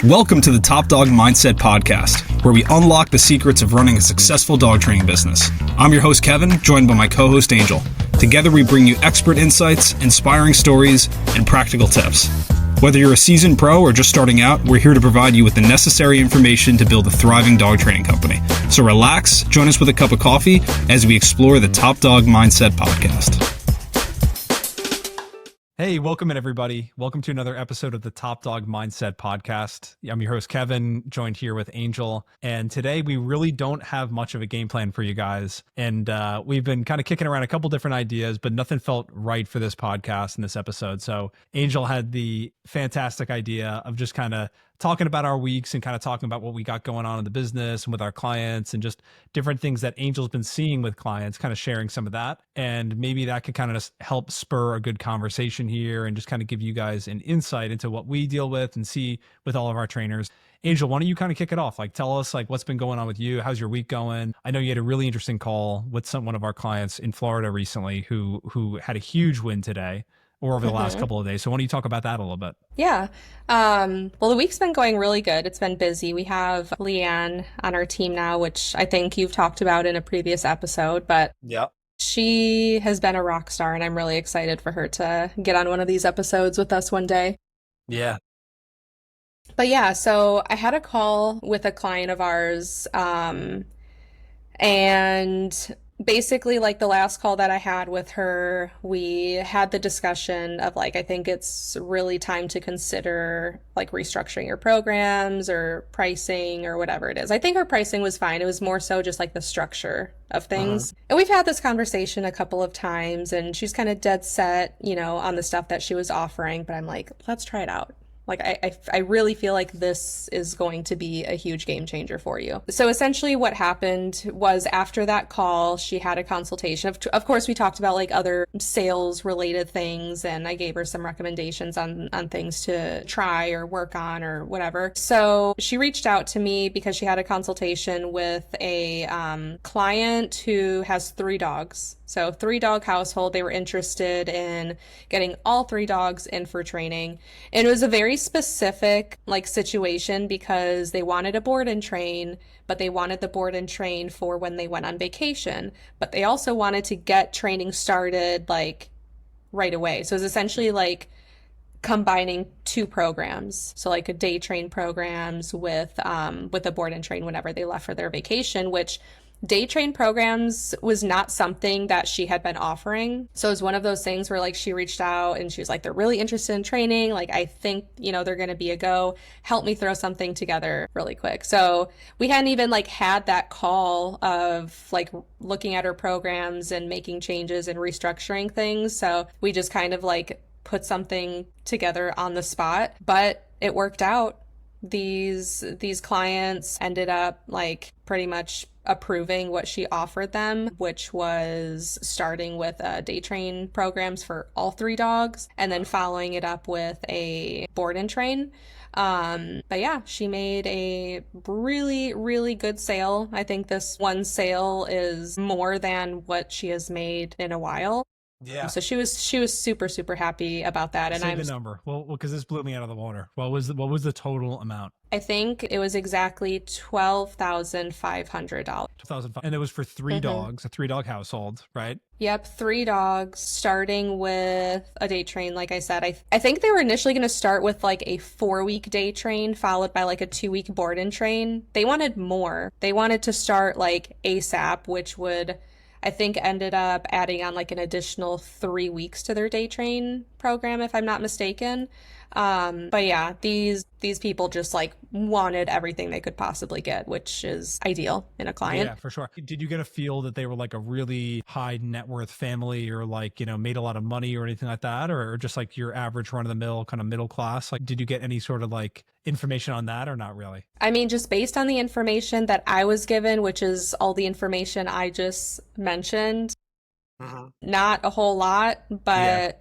Welcome to the Top Dog Mindset Podcast, where we unlock the secrets of running a successful dog training business. I'm your host, Kevin, joined by my co-host, Angel. Together, we bring you expert insights, inspiring stories, and practical tips. Whether you're a seasoned pro or just starting out, we're here to provide you with the necessary information to build a thriving dog training company. So relax, join us with a cup of coffee as we explore the Top Dog Mindset Podcast. Hey, welcome in everybody. Welcome to another episode of the Top Dog Mindset Podcast. I'm your host, Kevin, joined here with Angel. And today we really don't have much of a game plan for you guys. And we've been kind of kicking around a couple different ideas, but nothing felt right for this podcast and this episode. So Angel had the fantastic idea of just kind of talking about our weeks and kind of talking about what we got going on in the business and with our clients and just different things that Angel's been seeing with clients, kind of sharing some of that. And maybe that could kind of just help spur a good conversation here and just kind of give you guys an insight into what we deal with and see with all of our trainers. Angel, why don't you kind of kick it off? Like, tell us like what's been going on with you. How's your week going? I know you had a really interesting call with one of our clients in Florida recently who had a huge win today or over the last couple of days. So why don't you talk about that a little bit? Yeah. Well, the week's been going really good. It's been busy. We have Leanne on our team now, which I think you've talked about in a previous episode, but yeah, she has been a rock star and I'm really excited for her to get on one of these episodes with us one day. Yeah. But yeah, so I had a call with a client of ours, and basically like the last call that I had with her, we had the discussion of like, I think it's really time to consider like restructuring your programs or pricing or whatever it is. I think her pricing was fine. It was more so just like the structure of things. And we've had this conversation a couple of times and she's kind of dead set, on the stuff that she was offering, but I'm like, let's try it out. Like, I really feel like this is going to be a huge game changer for you. So essentially what happened was after that call, she had a consultation. Of course, we talked about like other sales related things and I gave her some recommendations on things to try or work on or whatever. So she reached out to me because she had a consultation with a client who has 3 dogs. So 3-dog household. They were interested in getting all 3 dogs in for training. And it was a very specific like situation because they wanted a board and train, but they wanted the board and train for when they went on vacation. But they also wanted to get training started like right away. So it was essentially like combining 2 programs. So like a day train programs with a board and train whenever they left for their vacation, which day train programs was not something that she had been offering. So it was one of those things where like she reached out and she was like, they're really interested in training. Like, I think, they're going to be a go. Help me throw something together really quick. So we hadn't even like had that call of like looking at her programs and making changes and restructuring things. So we just kind of like put something together on the spot, but it worked out. These clients ended up like pretty much approving what she offered them, which was starting with day train programs for all 3 dogs and then following it up with a board and train. But yeah, she made a really, really good sale. I think this one sale is more than what she has made in a while. Yeah. So she was super, super happy about that. And Say the number. Well, because this blew me out of the water. What was the total amount? I think it was exactly $12,500. $12,500, and it was for 3 dogs, a 3-dog household, right? Yep, 3 dogs, starting with a day train. Like I said, I think they were initially going to start with like a 4-week day train, followed by like a 2-week board and train. They wanted more. They wanted to start like ASAP, which would, I think, ended up adding on like an additional 3 weeks to their day train program, if I'm not mistaken. But yeah, these people just like wanted everything they could possibly get, which is ideal in a client. Yeah, for sure. Did you get a feel that they were like a really high net worth family or like, made a lot of money or anything like that? Or just like your average run of the mill kind of middle class? Like, did you get any sort of like information on that or not really? I mean, just based on the information that I was given, which is all the information I just mentioned, not a whole lot, but yeah.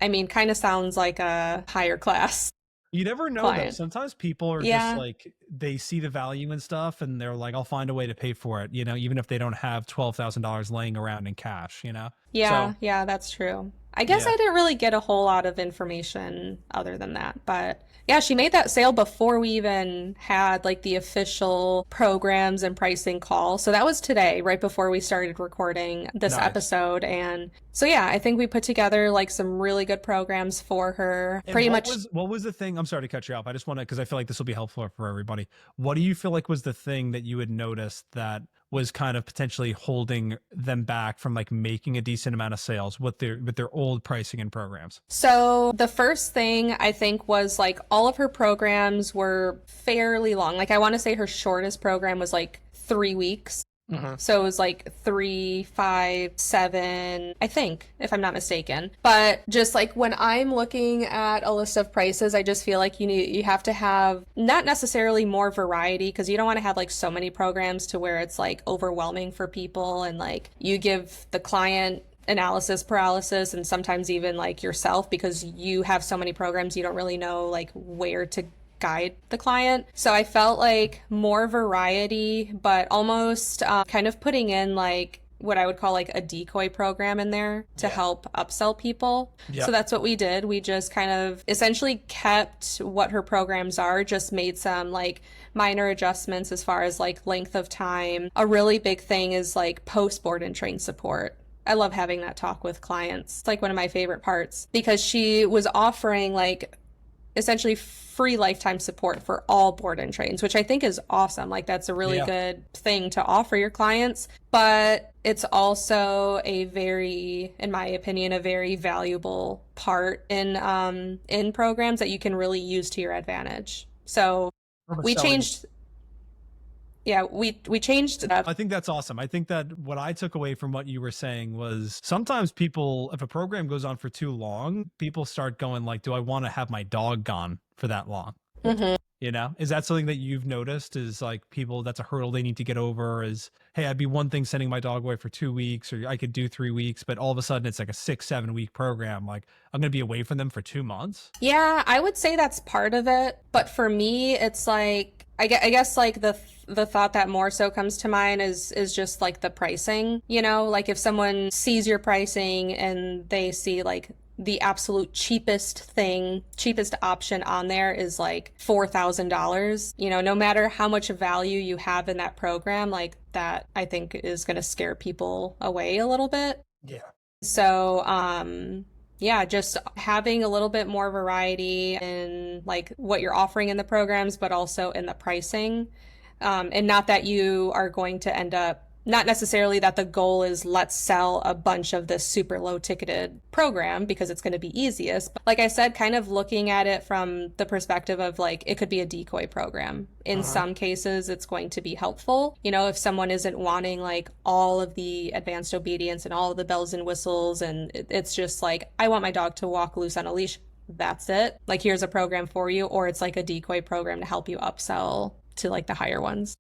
I mean, kind of sounds like a higher class. You never know though. Sometimes people are just like, they see the value in stuff and they're like, I'll find a way to pay for it, even if they don't have $12,000 laying around in cash, Yeah, that's true. I guess I didn't really get a whole lot of information other than that, but Yeah, she made that sale before we even had like the official programs and pricing call. So that was today, right before we started recording this Nice. episode. And so yeah, I think we put together like some really good programs for her. And Pretty much. what was the thing? I'm sorry to cut you off. I just want to, because I feel like this will be helpful for everybody. What do you feel like was the thing that you had noticed that was kind of potentially holding them back from like making a decent amount of sales with their old pricing and programs? So the first thing I think was like all of her programs were fairly long. Like I want to say her shortest program was like 3 weeks. So it was like 3, 5, 7, I think, if I'm not mistaken. But just like when I'm looking at a list of prices, I just feel like you have to have not necessarily more variety, because you don't want to have like so many programs to where it's like overwhelming for people, and like you give the client analysis paralysis and sometimes even like yourself, because you have so many programs you don't really know like where to guide the client. So I felt like more variety, but almost kind of putting in like what I would call like a decoy program in there to help upsell people. So that's what we did. We just kind of essentially kept what her programs are, just made some like minor adjustments as far as like length of time. A really big thing is like post board and train support. I love having that talk with clients. It's like one of my favorite parts, because she was offering like essentially free lifetime support for all board and trains, which I think is awesome. Like that's a really good thing to offer your clients, but it's also a very, in my opinion, a very valuable part in programs that you can really use to your advantage. So we changed. Yeah, we changed that. I think that's awesome. I think that what I took away from what you were saying was sometimes people, if a program goes on for too long, people start going like, do I want to have my dog gone for that long? You know, is that something that you've noticed, is like people, that's a hurdle they need to get over, is, hey, I'd be one thing sending my dog away for 2 weeks, or I could do 3 weeks, but all of a sudden it's like a 6-7 week program. Like I'm going to be away from them for 2 months. Yeah, I would say that's part of it. But for me, it's like, I guess like the thought that more so comes to mind is just like the pricing, you know, like if someone sees your pricing and they see like the absolute cheapest option on there is like $4,000, you know, no matter how much value you have in that program, like that I think is going to scare people away a little bit. Yeah. So, yeah, just having a little bit more variety in like what you're offering in the programs, but also in the pricing. And not that you are going to end up, not necessarily that the goal is let's sell a bunch of this super low ticketed program because it's going to be easiest. But like I said, kind of looking at it from the perspective of like, it could be a decoy program. In some cases, it's going to be helpful. You know, if someone isn't wanting like all of the advanced obedience and all of the bells and whistles, and it's just like, I want my dog to walk loose on a leash. That's it. Like, here's a program for you. Or it's like a decoy program to help you upsell to like the higher ones.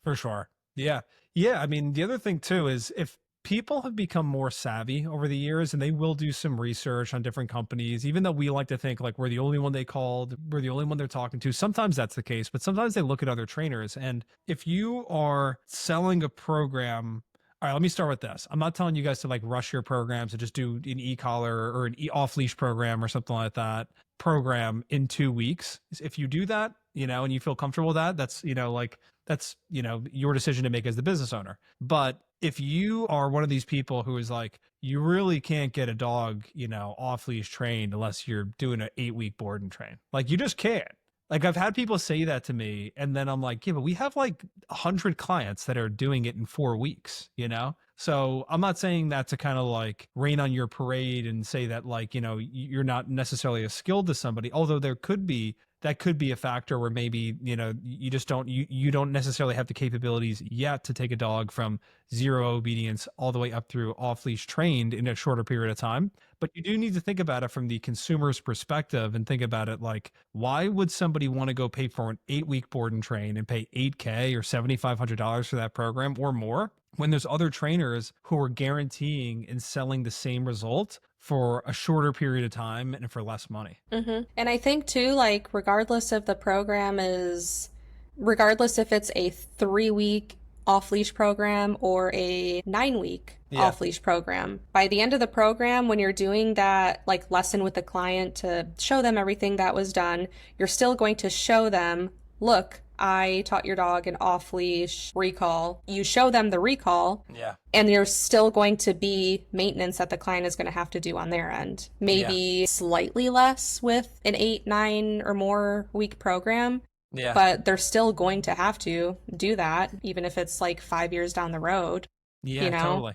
For sure. Yeah. Yeah. I mean, the other thing too is if people have become more savvy over the years and they will do some research on different companies, even though we like to think like we're the only one they called, we're the only one they're talking to. Sometimes that's the case, but sometimes they look at other trainers. And if you are selling a program, all right, let me start with this. I'm not telling you guys to like rush your programs and just do an e-collar or an off-leash program or something like that program in 2 weeks. If you do that, you know, and you feel comfortable with that, that's, you know, like that's, you know, your decision to make as the business owner. But if you are one of these people who is like, you really can't get a dog, you know, off leash trained unless you're doing an 8-week board and train. Like you just can't. Like I've had people say that to me, and then I'm like, yeah, but we have like 100 clients that are doing it in 4 weeks, you know? So I'm not saying that to kind of like rain on your parade and say that like, you know, you're not necessarily as skilled as somebody, although that could be a factor where maybe, you know, you just don't, you don't necessarily have the capabilities yet to take a dog from 0 obedience all the way up through off leash trained in a shorter period of time. But you do need to think about it from the consumer's perspective and think about it like, why would somebody want to go pay for an 8-week board and train and pay $8,000 or $7,500 for that program or more, when there's other trainers who are guaranteeing and selling the same result for a shorter period of time and for less money? And I think too, like regardless if the program is, regardless if it's a 3-week off-leash program or a 9-week off leash program. By the end of the program, when you're doing that like lesson with the client to show them everything that was done, you're still going to show them, look, I taught your dog an off leash recall. You show them the recall. Yeah. And there's still going to be maintenance that the client is going to have to do on their end. Maybe slightly less with an 8, 9 or more week program. Yeah. But they're still going to have to do that, even if it's like 5 years down the road. Yeah, you know? totally.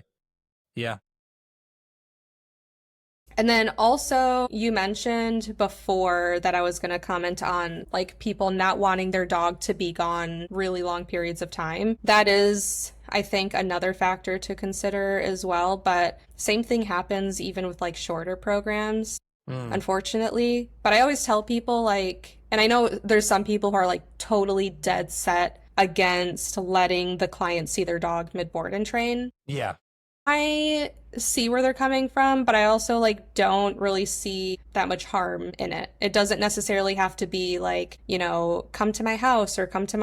Yeah. And then also, you mentioned before that I was going to comment on like people not wanting their dog to be gone really long periods of time. That is, I think, another factor to consider as well. But same thing happens even with like shorter programs, unfortunately. But I always tell people like, and I know there's some people who are like totally dead set against letting the client see their dog mid-board and train. Yeah. I see where they're coming from, but I also like don't really see that much harm in it. It doesn't necessarily have to be like, you know, come to my house or come to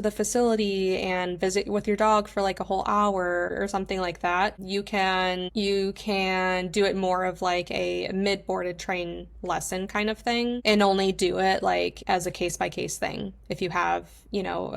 the facility and visit with your dog for like a whole hour or something like that. You can do it more of like a mid-boarded train lesson kind of thing and only do it like as a case by case thing. If you have, you know,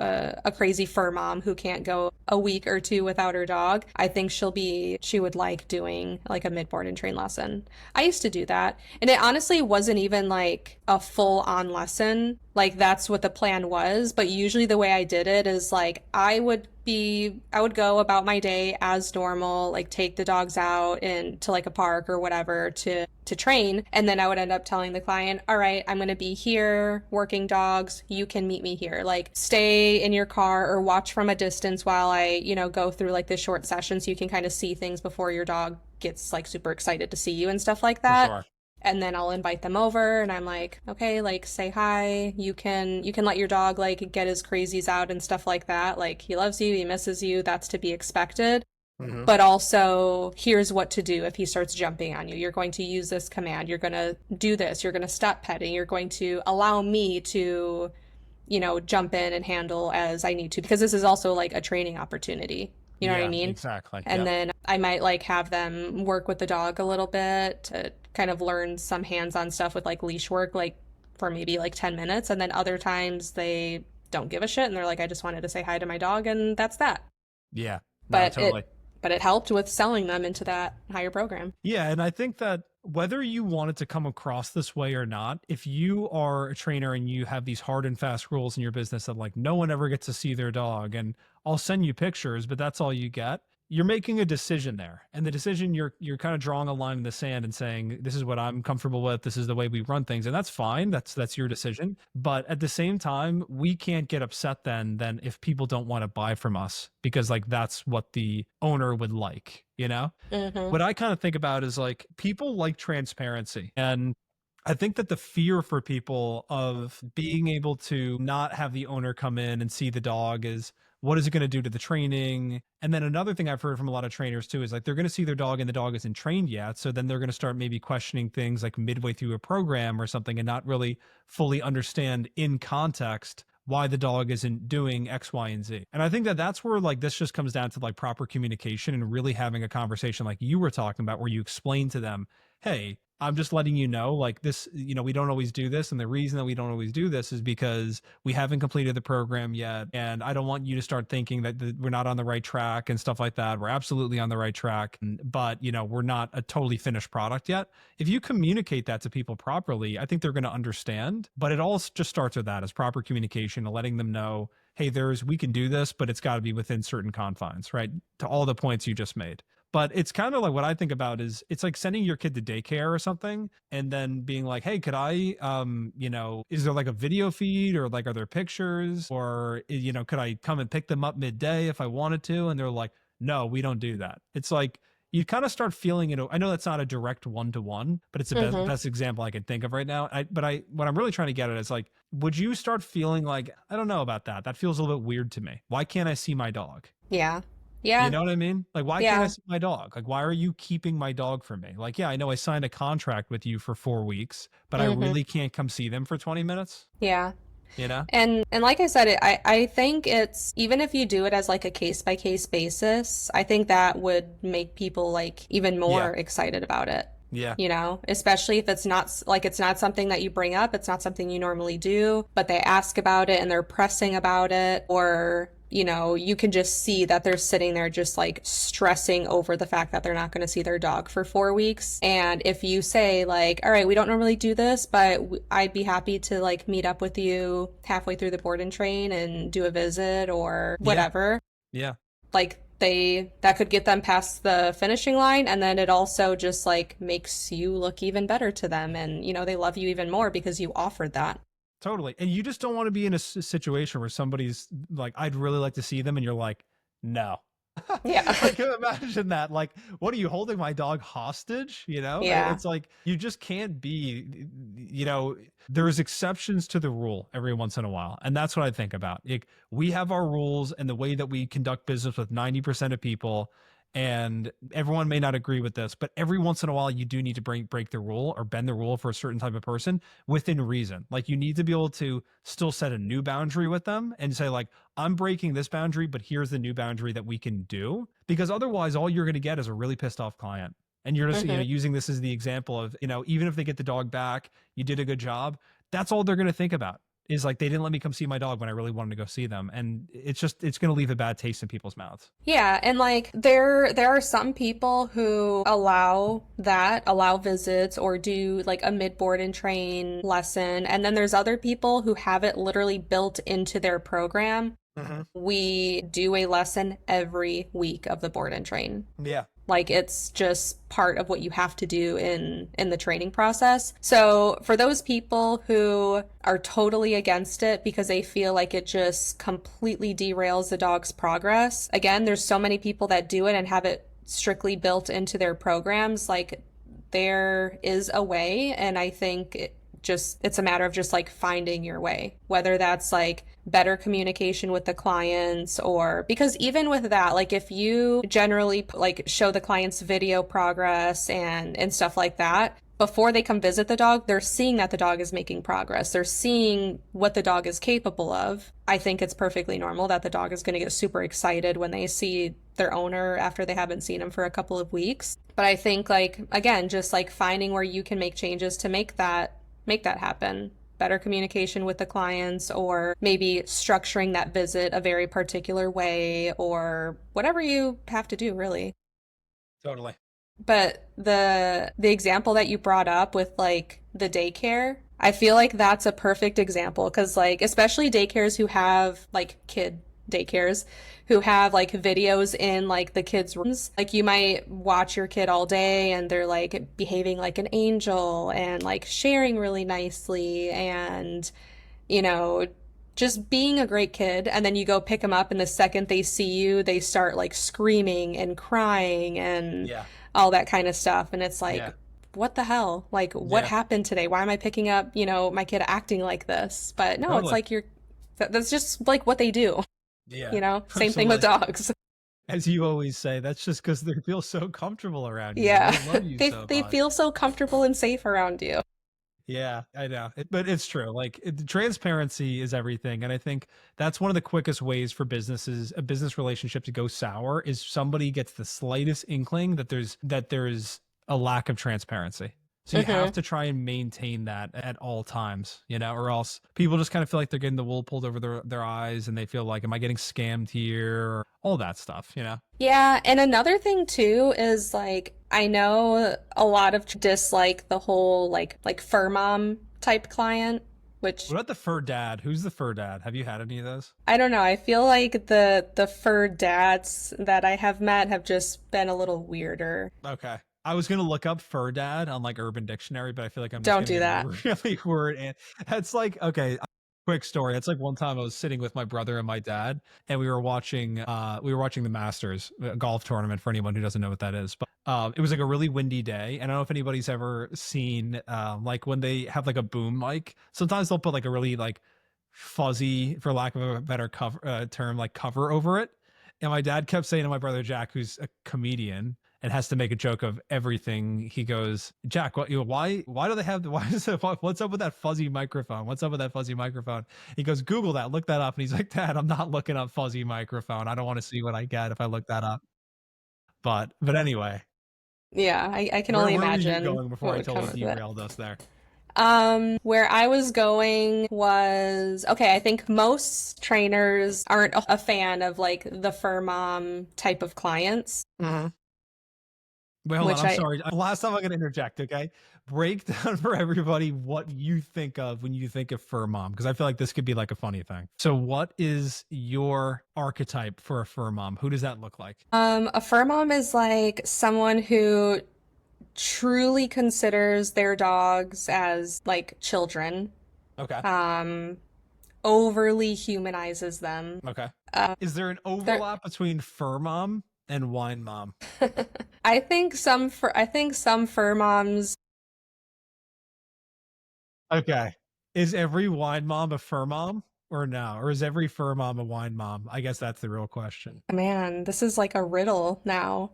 a crazy fur mom who can't go a week or two without her dog, I think she would like doing like a mid-board and train lesson. I used to do that, and it honestly wasn't even like a full-on lesson. Like that's what the plan was, but usually the way I did it is like I would go about my day as normal, like take the dogs out to like a park or whatever to train, and then I would end up telling the client, all right, I'm going to be here working dogs, you can meet me here, like stay in your car or watch from a distance while I, you know, go through like this short session so you can kind of see things before your dog gets like super excited to see you and stuff like that. For sure. And then I'll invite them over and I'm like, okay, like say hi. You can let your dog like get his crazies out and stuff like that. Like he loves you, he misses you, that's to be expected. Mm-hmm. But also here's what to do if he starts jumping on you. You're going to use this command. You're going to do this. You're going to stop petting. You're going to allow me to, you know, jump in and handle as I need to, because this is also like a training opportunity. You know what I mean? Exactly. And then I might like have them work with the dog a little bit to kind of learn some hands-on stuff with like leash work, like for maybe like 10 minutes. And then other times they don't give a shit and they're like, I just wanted to say hi to my dog, and that's that. Yeah. But totally. But it helped with selling them into that higher program. Yeah. And I think that whether you want it to come across this way or not, if you are a trainer and you have these hard and fast rules in your business that like no one ever gets to see their dog, and I'll send you pictures, but that's all you get, you're making a decision there. And the decision, you're kind of drawing a line in the sand and saying, this is what I'm comfortable with. This is the way we run things. And that's fine. That's your decision. But at the same time, we can't get upset then if people don't want to buy from us, because like that's what the owner would like, you know? Mm-hmm. What I kind of think about is like people like transparency. And I think that the fear for people of being able to not have the owner come in and see the dog is, what is it going to do to the training? And then another thing I've heard from a lot of trainers too is like they're going to see their dog and the dog isn't trained yet. So then they're going to start maybe questioning things like midway through a program or something and not really fully understand in context why the dog isn't doing X, Y, and Z. And I think that that's where like this just comes down to like proper communication and really having a conversation like you were talking about, where you explain to them, hey, I'm just letting you know, like this, you know, we don't always do this. And the reason that we don't always do this is because we haven't completed the program yet. And I don't want you to start thinking that we're not on the right track and stuff like that. We're absolutely on the right track, but you know, we're not a totally finished product yet. If you communicate that to people properly, I think they're going to understand, but it all just starts with that, as proper communication and letting them know, hey, we can do this, but it's got to be within certain confines, right? To all the points you just made. But it's kind of like what I think about is it's like sending your kid to daycare or something and then being like, hey, could I, you know, is there like a video feed or like, are there pictures or, you know, could I come and pick them up midday if I wanted to? And they're like, no, we don't do that. It's like, you kind of start feeling it. I know that's not a direct one-to-one, but it's the best example I can think of right now. What I'm really trying to get at is like, would you start feeling like, I don't know about that. That feels a little bit weird to me. Why can't I see my dog? Yeah. Yeah. You know what I mean? Like, why can't I see my dog? Like, why are you keeping my dog from me? Like, yeah, I know I signed a contract with you for 4 weeks, but I really can't come see them for 20 minutes. Yeah. you know? And like I said, I think it's even if you do it as like a case by case basis, I think that would make people like even more Yeah. excited about it. Yeah. You know, especially if it's not something that you bring up, it's not something you normally do, but they ask about it and they're pressing about it, or you know, you can just see that they're sitting there just like stressing over the fact that they're not going to see their dog for 4 weeks. And if you say, like, all right, we don't normally do this, but I'd be happy to like meet up with you halfway through the board and train and do a visit or Yeah. whatever, Yeah. like that could get them past the finishing line, and then it also just like makes you look even better to them, and you know, they love you even more because you offered that. Totally. And you just don't want to be in a situation where somebody's like, I'd really like to see them. And you're like, no. Yeah. Like, imagine that. Like, what are you holding my dog hostage? You know, Yeah. it's like, you just can't be, you know, there's exceptions to the rule every once in a while. And that's what I think about. Like, we have our rules and the way that we conduct business with 90% of people. And everyone may not agree with this, but every once in a while, you do need to break the rule or bend the rule for a certain type of person within reason. Like, you need to be able to still set a new boundary with them and say, like, I'm breaking this boundary, but here's the new boundary that we can do. Because otherwise, all you're going to get is a really pissed off client. And you're just, you know, Mm-hmm. using this as the example of, you know, even if they get the dog back, you did a good job. That's all they're going to think about is like, they didn't let me come see my dog when I really wanted to go see them. And it's going to leave a bad taste in people's mouths. Yeah, and like there are some people who allow visits or do like a mid board and train lesson, and then there's other people who have it literally built into their program. Mm-hmm. We do a lesson every week of the board and train. Yeah. Like it's just part of what you have to do in the training process. So for those people who are totally against it because they feel like it just completely derails the dog's progress, again, there's so many people that do it and have it strictly built into their programs. Like there is a way, and I think it's a matter of just like finding your way, whether that's like better communication with the clients, or because even with that, like if you generally like show the clients video progress and stuff like that before they come visit the dog, they're seeing that the dog is making progress, they're seeing what the dog is capable of. I think it's perfectly normal that the dog is going to get super excited when they see their owner after they haven't seen him for a couple of weeks. But I think, like, again, just like finding where you can make changes to make that happen, better communication with the clients, or maybe structuring that visit a very particular way, or whatever you have to do, really. Totally. But the example that you brought up with like the daycare, I feel like that's a perfect example, because like especially daycares who have like kid daycares who have like videos in like the kids' rooms. Like you might watch your kid all day and they're like behaving like an angel and like sharing really nicely and, you know, just being a great kid. And then you go pick them up, and the second they see you, they start like screaming and crying and Yeah. all that kind of stuff. And it's like, Yeah. what the hell? Like, what Yeah. happened today? Why am I picking up, you know, my kid acting like this? But no, it's Totally. like that's just like what they do. Yeah. You know, same thing with dogs. As you always say, that's just because they feel so comfortable around you. Yeah. They love you so They much. feel so comfortable and safe around you. Yeah, I know. But it's true. Like, transparency is everything. And I think that's one of the quickest ways for a business relationship to go sour is somebody gets the slightest inkling that there's a lack of transparency. So you have to try and maintain that at all times, you know, or else people just kind of feel like they're getting the wool pulled over their eyes, and they feel like, am I getting scammed here? Or all that stuff, you know? Yeah, and another thing too is like I know a lot of dislike the whole like fur mom type client, which What about the fur dad? Who's the fur dad? Have you had any of those? I don't know. I feel like the fur dads that I have met have just been a little weirder. Okay. I was gonna look up fur dad on like Urban Dictionary, but I feel like I'm just Don't gonna do that. get really word and it's like, okay, quick story. It's like one time I was sitting with my brother and my dad, and we were watching the Masters golf tournament, for anyone who doesn't know what that is. But it was like a really windy day, and I don't know if anybody's ever seen like when they have like a boom mic, sometimes they'll put like a really like fuzzy, for lack of a better cover term, like cover over it. And my dad kept saying to my brother Jack, who's a comedian, and has to make a joke of everything. He goes, Jack, why do they have, what's up with that fuzzy microphone? What's up with that fuzzy microphone? He goes, Google that, look that up. And he's like, Dad, I'm not looking up fuzzy microphone. I don't want to see what I get if I look that up. But anyway. Yeah, I can only imagine. Where were you going before I totally derailed us there? Where I was going was, okay, I think most trainers aren't a fan of like the fur mom type of clients. Mm-hmm. Wait, hold on. I'm sorry. Last time I'm going to interject, okay? Break down for everybody what you think of when you think of fur mom, because I feel like this could be like a funny thing. So what is your archetype for a fur mom? Who does that look like? A fur mom is like someone who truly considers their dogs as like children. Okay. Overly humanizes them. Okay. Is there an overlap between fur mom and wine mom? I think some fur moms. Okay. Is every wine mom a fur mom or no? Or is every fur mom a wine mom? I guess that's the real question. Man, this is like a riddle now.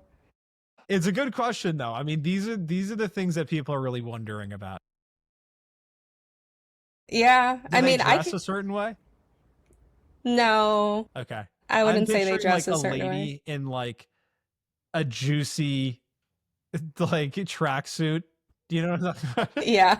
It's a good question though. I mean, these are the things that people are really wondering about. Yeah, I mean, I dress a certain way? No. Okay. I wouldn't say they dress like a certain lady way. in like a juicy like tracksuit. Do you know what I'm talking about? Yeah.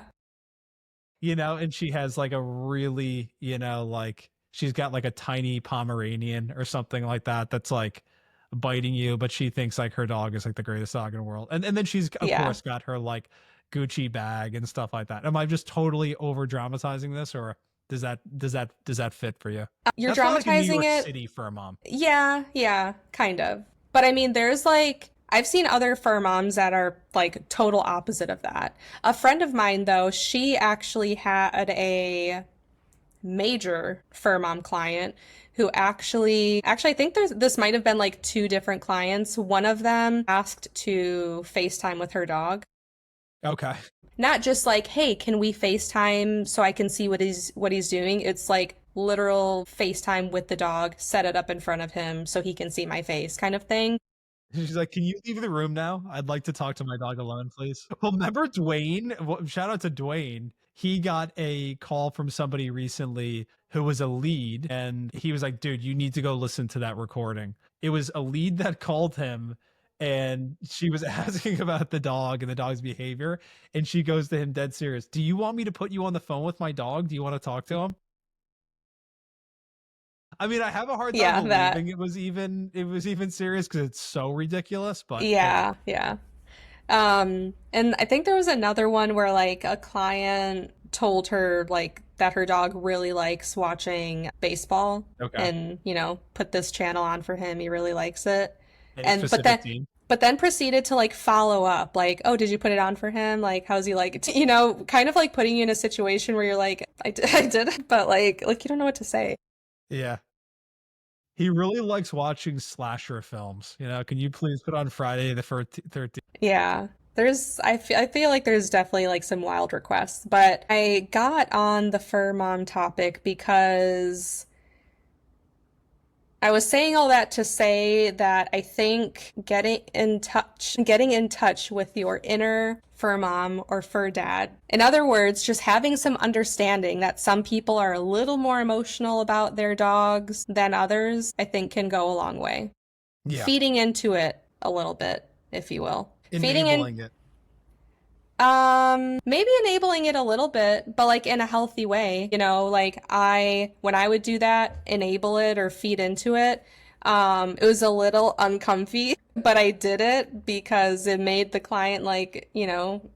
You know, and she has like a really, you know, like she's got like a tiny Pomeranian or something like that that's like biting you, but she thinks like her dog is like the greatest dog in the world. And then she's of course got her like Gucci bag and stuff like that. Am I just totally over dramatizing this, or does that fit for you? You're That's dramatizing like a New York it. City fur mom. Yeah, kind of. But I mean, there's like I've seen other fur moms that are like total opposite of that. A friend of mine though, she actually had a major fur mom client who actually I think this might have been like two different clients. One of them asked to FaceTime with her dog. Okay. Not just like, hey, can we FaceTime so I can see what he's doing? It's like literal FaceTime with the dog, set it up in front of him so he can see my face kind of thing. She's like, can you leave the room now? I'd like to talk to my dog alone, please. Well, remember Dwayne? Well, shout out to Dwayne. He got a call from somebody recently who was a lead, and he was like, dude, you need to go listen to that recording. It was a lead that called him, and she was asking about the dog and the dog's behavior. And she goes to him dead serious. Do you want me to put you on the phone with my dog? Do you want to talk to him? I mean, I have a hard time believing it was even serious because it's so ridiculous. But yeah. And I think there was another one where like a client told her like that her dog really likes watching baseball, and you know, put this channel on for him. He really likes it, and but then proceeded to like follow up, like, oh, did you put it on for him? Like, how's he like? You know, kind of like putting you in a situation where you're like, I did, but like you don't know what to say. Yeah. He really likes watching slasher films. You know, can you please put on Friday the 13th? Yeah. I feel like there's definitely like some wild requests, but I got on the fur mom topic because I was saying all that to say that I think getting in touch with your inner fur mom or fur dad. In other words, just having some understanding that some people are a little more emotional about their dogs than others, I think can go a long way. Yeah. Feeding into it a little bit, if you will. Enabling it. Maybe enabling it a little bit, but like in a healthy way, you know, like when I would do that, enable it or feed into it, it was a little uncomfy, but I did it because it made the client like, you know,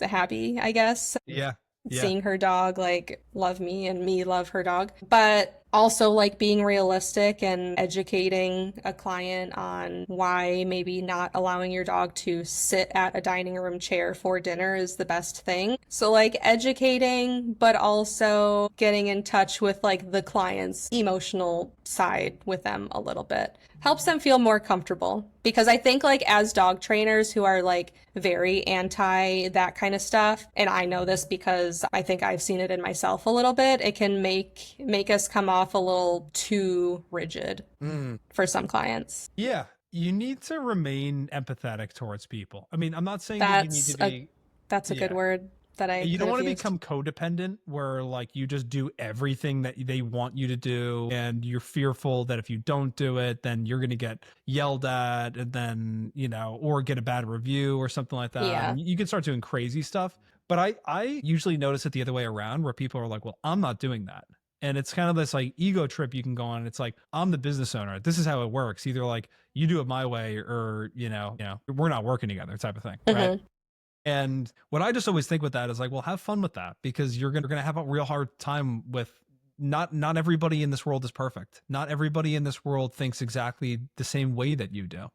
happy, I guess. Yeah. Seeing her dog like love me and me love her dog, but also like being realistic and educating a client on why maybe not allowing your dog to sit at a dining room chair for dinner is the best thing. So like educating, but also getting in touch with like the client's emotional side with them a little bit helps them feel more comfortable. Because I think like as dog trainers who are like very anti that kind of stuff, and I know this because I think I've seen it in myself a little bit, it can make us come off a little too rigid for some clients. Yeah. You need to remain empathetic towards people. I mean, I'm not saying that you need to be. That's a good word that I You could don't want have to used. become codependent where like you just do everything that they want you to do, and you're fearful that if you don't do it, then you're going to get yelled at, and then, or get a bad review or something like that. Yeah. And you can start doing crazy stuff. But I usually notice it the other way around, where people are like, well, I'm not doing that. And it's kind of this like ego trip you can go on. It's like, I'm the business owner. This is how it works. Either like you do it my way, or, we're not working together type of thing. Right. And what I just always think with that is like, well, have fun with that, because you're gonna have a real hard time with not everybody in this world is perfect. Not everybody in this world thinks exactly the same way that you do.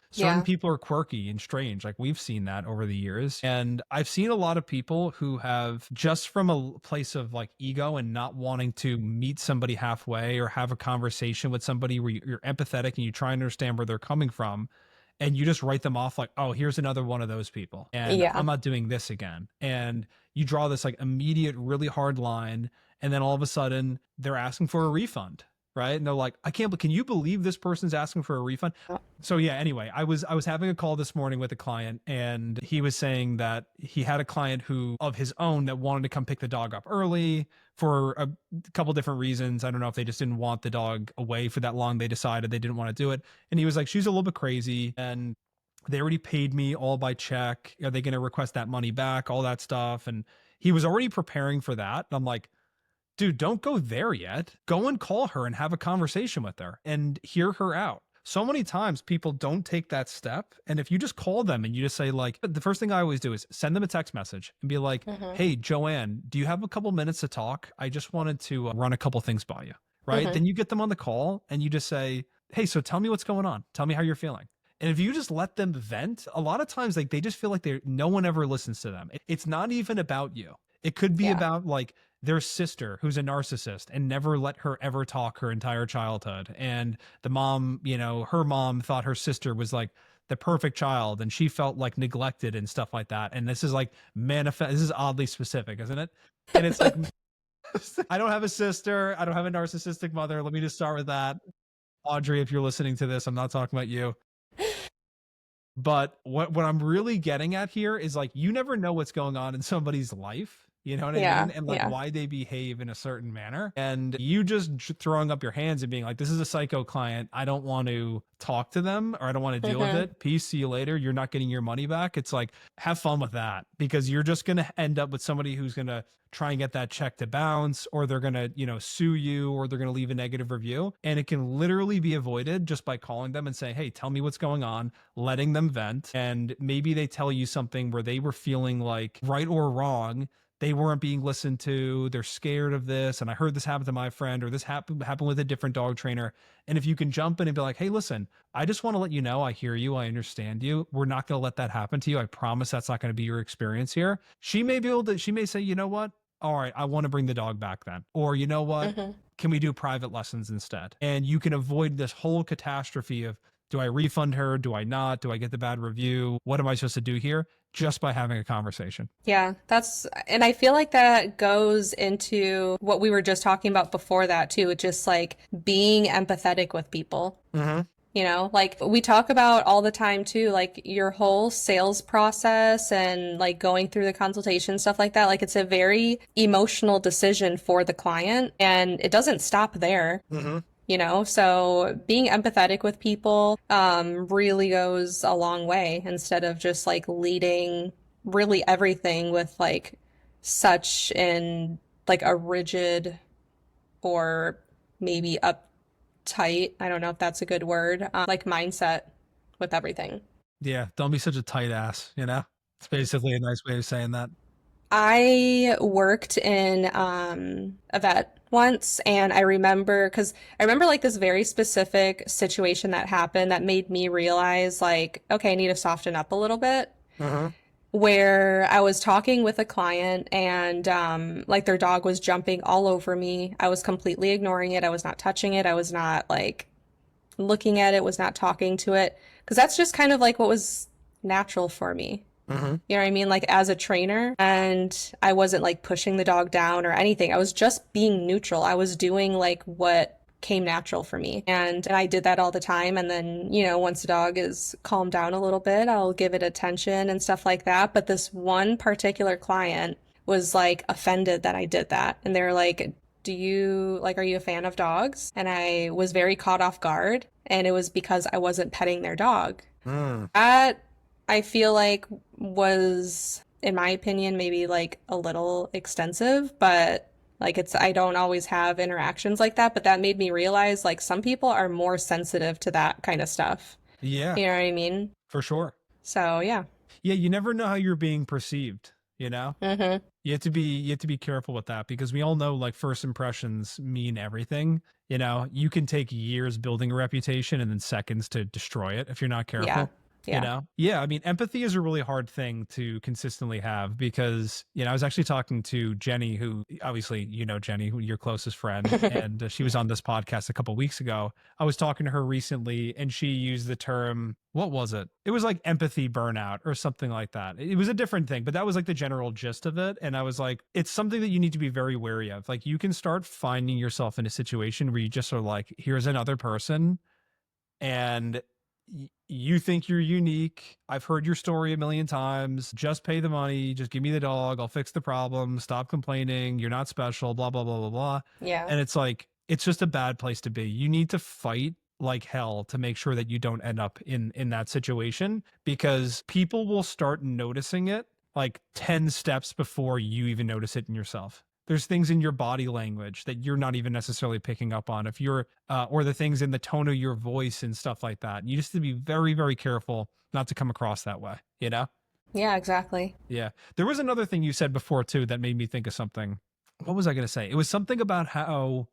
Certain people are quirky and strange. Like we've seen that over the years. And I've seen a lot of people who have, just from a place of like ego and not wanting to meet somebody halfway or have a conversation with somebody where you're empathetic and you try and understand where they're coming from, and you just write them off like, oh, here's another one of those people, and I'm not doing this again. And you draw this like immediate, really hard line, and then all of a sudden they're asking for a refund, right? And they're like, can you believe this person's asking for a refund? So yeah, anyway, I was having a call this morning with a client, and he was saying that he had a client who of his own that wanted to come pick the dog up early for a couple different reasons. I don't know if they just didn't want the dog away for that long. They decided they didn't want to do it. And he was like, she's a little bit crazy, and they already paid me all by check. Are they going to request that money back? All that stuff. And he was already preparing for that. And I'm like, dude, don't go there yet. Go and call her and have a conversation with her and hear her out. So many times people don't take that step. And if you just call them and you just say like, the first thing I always do is send them a text message and be like, hey, Joanne, do you have a couple minutes to talk? I just wanted to run a couple things by you. Right. Then you get them on the call and you just say, hey, so tell me what's going on. Tell me how you're feeling. And if you just let them vent, a lot of times like they just feel like no one ever listens to them. It's not even about you. It could be about like their sister who's a narcissist and never let her ever talk her entire childhood. And the mom, her mom thought her sister was like the perfect child, and she felt like neglected and stuff like that. And this is like this is oddly specific, isn't it? And it's like, I don't have a sister. I don't have a narcissistic mother. Let me just start with that. Audrey, if you're listening to this, I'm not talking about you. But what I'm really getting at here is like, you never know what's going on in somebody's life. You know what I mean? And like why they behave in a certain manner. And you just throwing up your hands and being like, this is a psycho client. I don't want to talk to them, or I don't want to deal with it. Peace. See you later. You're not getting your money back. It's like, have fun with that, because you're just going to end up with somebody who's going to try and get that check to bounce, or they're going to, sue you, or they're going to leave a negative review. And it can literally be avoided just by calling them and saying, hey, tell me what's going on, letting them vent. And maybe they tell you something where they were feeling like, right or wrong, they weren't being listened to. They're scared of this. And I heard this happen to my friend, or this happened with a different dog trainer. And if you can jump in and be like, hey, listen, I just want to let you know, I hear you. I understand you. We're not going to let that happen to you. I promise that's not going to be your experience here. She may say, you know what? All right, I want to bring the dog back then. Or you know what? Can we do private lessons instead? And you can avoid this whole catastrophe of, do I refund her? Do I not? Do I get the bad review? What am I supposed to do here? Just by having a conversation. Yeah, and I feel like that goes into what we were just talking about before that too, just like being empathetic with people. Like we talk about all the time too, like your whole sales process and like going through the consultation, stuff like that. Like it's a very emotional decision for the client, and it doesn't stop there. So being empathetic with people really goes a long way, instead of just like leading really everything with like such in like a rigid or maybe uptight, I don't know if that's a good word, like mindset with everything. Yeah, don't be such a tight ass, It's basically a nice way of saying that. I worked in a vet once, and I remember like this very specific situation that happened that made me realize like, okay, I need to soften up a little bit. Where I was talking with a client, and like their dog was jumping all over me. I was completely ignoring it. I was not touching it. I was not like looking at it, was not talking to it, because that's just kind of like what was natural for me. You know what I mean? Like as a trainer, and I wasn't like pushing the dog down or anything. I was just being neutral. I was doing like what came natural for me. And I did that all the time. And then, you know, once the dog is calmed down a little bit, I'll give it attention and stuff like that. But this one particular client was like offended that I did that. And they're like, are you a fan of dogs? And I was very caught off guard. And it was because I wasn't petting their dog. That I feel like was, in my opinion, maybe like a little extensive, but like I don't always have interactions like that, but that made me realize like some people are more sensitive to that kind of stuff. Yeah. You know what I mean? For sure. So yeah. Yeah, you never know how you're being perceived, you know? Mm-hmm. You have to be careful with that, because we all know like first impressions mean everything. You know, you can take years building a reputation and then seconds to destroy it if you're not careful. Yeah. You know? Yeah. I mean, empathy is a really hard thing to consistently have, because, you know, I was actually talking to Jenny, who obviously, you know, Jenny, who your closest friend, and she was on this podcast a couple weeks ago. I was talking to her recently and she used the term, what was it? It was like empathy burnout or something like that. It was a different thing, but that was like the general gist of it. And I was like, it's something that you need to be very wary of. Like, you can start finding yourself in a situation where you just are like, here's another person, and you think you're unique. I've heard your story a million times. Just pay the money. Just give me the dog. I'll fix the problem. Stop complaining. You're not special, blah, blah, blah, blah, blah. Yeah. And it's like, it's just a bad place to be. You need to fight like hell to make sure that you don't end up in that situation, because people will start noticing it like 10 steps before you even notice it in yourself. There's things in your body language that you're not even necessarily picking up on, if you're, or the things in the tone of your voice and stuff like that. You just have to be very, very careful not to come across that way, you know? Yeah, exactly. Yeah. There was another thing you said before too that made me think of something. What was I going to say? It was something about how,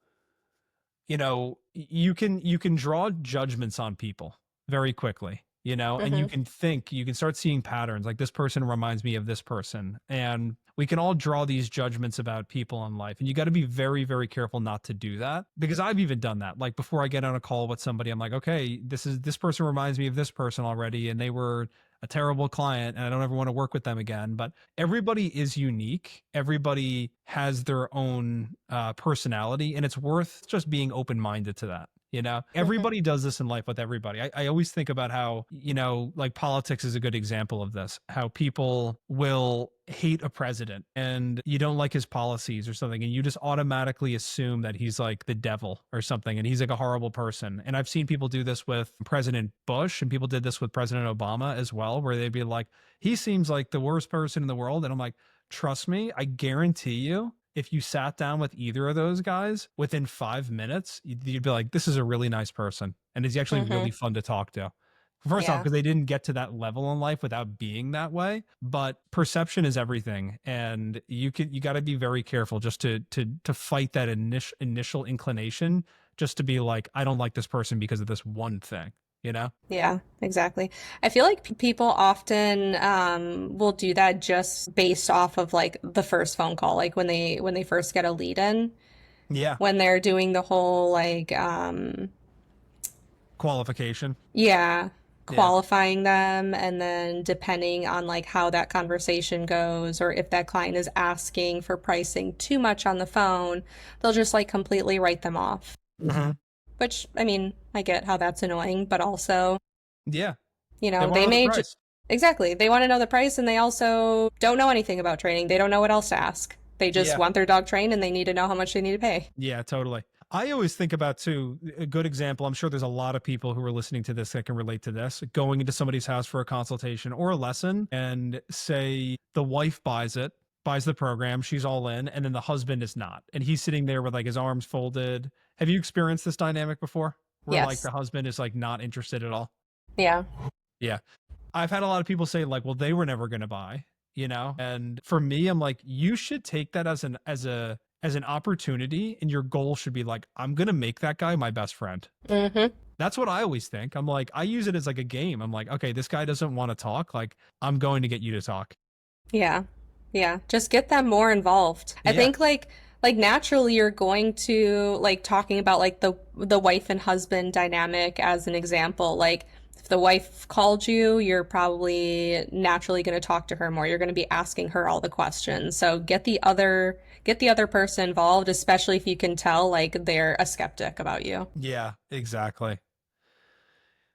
you know, you can draw judgments on people very quickly, you know, and you can start seeing patterns, like this person reminds me of this person. And we can all draw these judgments about people in life. And you got to be very, very careful not to do that, because I've even done that. Like, before I get on a call with somebody, I'm like, okay, this person reminds me of this person already, and they were a terrible client and I don't ever want to work with them again. But everybody is unique. Everybody has their own personality, and it's worth just being open-minded to that. You know, everybody does this in life with everybody. I always think about how, you know, like politics is a good example of this, how people will hate a president and you don't like his policies or something, and you just automatically assume that he's like the devil or something, and he's like a horrible person. And I've seen people do this with President Bush, and people did this with President Obama as well, where they'd be like, he seems like the worst person in the world. And I'm like, trust me, I guarantee you, if you sat down with either of those guys within 5 minutes, you'd be like, this is a really nice person. And is he actually really fun to talk to? First off, because they didn't get to that level in life without being that way. But perception is everything. And you got to be very careful just to fight that initial inclination, just to be like, I don't like this person because of this one thing. You know? Yeah, exactly. I feel like people often will do that just based off of like the first phone call, like when they first get a lead in. Yeah. When they're doing the whole like qualification. Yeah, qualifying them, and then depending on like how that conversation goes, or if that client is asking for pricing too much on the phone, they'll just like completely write them off. Which, I mean, I get how that's annoying, but also, yeah, you know, they may just, exactly, they want to know the price, and they also don't know anything about training. They don't know what else to ask. They just want their dog trained, and they need to know how much they need to pay. Yeah, totally. I always think about, too, a good example. I'm sure there's a lot of people who are listening to this that can relate to this. Going into somebody's house for a consultation or a lesson, and say the wife buys the program, she's all in, and then the husband is not. And he's sitting there with like his arms folded. Have you experienced this dynamic before? Where like the husband is like not interested at all? Yeah. Yeah. I've had a lot of people say like, well, they were never going to buy, you know? And for me, I'm like, you should take that as an opportunity, and your goal should be like, I'm going to make that guy my best friend. That's what I always think. I'm like, I use it as like a game. I'm like, okay, this guy doesn't want to talk. Like, I'm going to get you to talk. Yeah. Yeah. Just get them more involved. I think like naturally you're going to like talking about like the wife and husband dynamic as an example. Like If the wife called you, you're probably naturally going to talk to her more. You're going to be asking her all the questions. So get the other person involved, especially if you can tell like they're a skeptic about you. Yeah, exactly.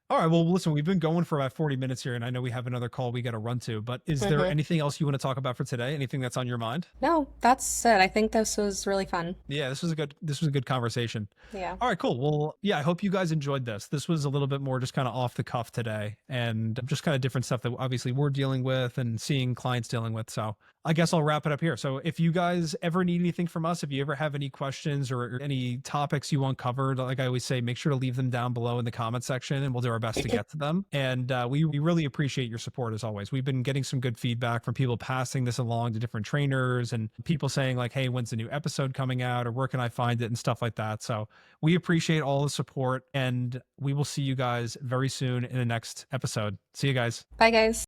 All right. Well, listen, we've been going for about 40 minutes here, and I know we have another call we got to run to, but is there anything else you want to talk about for today? Anything that's on your mind? No, that's it. I think this was really fun. Yeah, this was a good conversation. Yeah. All right, cool. Well, yeah, I hope you guys enjoyed this. This was a little bit more just kind of off the cuff today and just kind of different stuff that obviously we're dealing with and seeing clients dealing with. So I guess I'll wrap it up here. So if you guys ever need anything from us, if you ever have any questions or any topics you want covered, like I always say, make sure to leave them down below in the comment section and we'll do our best to get to them. And we really appreciate your support as always. We've been getting some good feedback from people passing this along to different trainers and people saying like, hey, when's the new episode coming out or where can I find it and stuff like that. So we appreciate all the support and we will see you guys very soon in the next episode. See you guys. Bye, guys.